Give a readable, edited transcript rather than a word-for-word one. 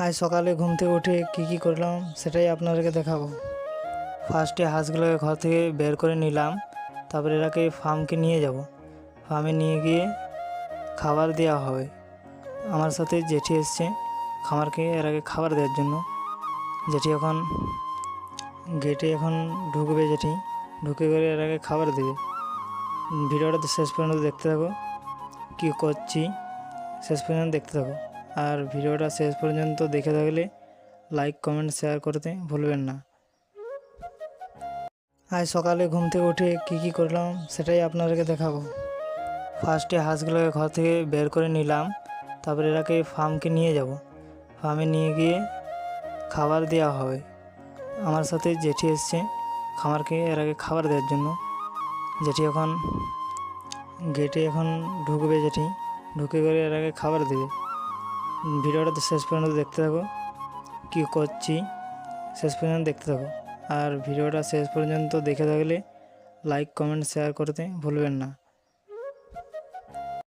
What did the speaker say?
আজ সকালে ঘুম থেকে উঠে কী করলাম সেটাই আপনাদেরকে দেখাবো। ফার্স্টে হাঁসগুলোকে ঘর থেকে বের করে নিলাম, তারপরে এরাকে ফার্মকে নিয়ে যাব। ফার্মে নিয়ে গিয়ে খাবার দেওয়া হবে। আমার সাথে জেঠি এসছে খামারকে এরাকে খাবার দেওয়ার জন্য। জেঠি এখন গেটে ঢুকবে, জেঠি ঢুকে করে এরাকে খাবার দেবে। ভিডিওটা শেষ পর্যন্ত দেখতে থাকো, কী করছি শেষ পর্যন্ত দেখতে থাকো। আর ভিডিওটা শেষ পর্যন্ত দেখে থাকলে লাইক কমেন্ট শেয়ার করতে ভুলবেন না। আজ সকালে ঘুম থেকে উঠে কী করলাম সেটাই আপনাদেরকে দেখাবো। ফার্স্টে হাঁসগুলোকে ঘর থেকে বের করে নিলাম, তারপরে এরাকে ফার্মকে নিয়ে যাব। ফার্মে নিয়ে গিয়ে খাবার দেওয়া হবে। আমার সাথে জেঠি এসছে খামারকে এরাকে খাবার দেওয়ার জন্য। জেঠি এখন গেটে ঢুকবে, জেঠি ঢুকে করে এরাকে খাবার দেবে। ভিডিওটা শেষ পর্যন্ত দেখতে থাকো, কী করছি শেষ পর্যন্ত দেখতে থাকো। আর ভিডিওটা শেষ পর্যন্ত দেখে থাকলে লাইক কমেন্ট শেয়ার করতে ভুলবেন না।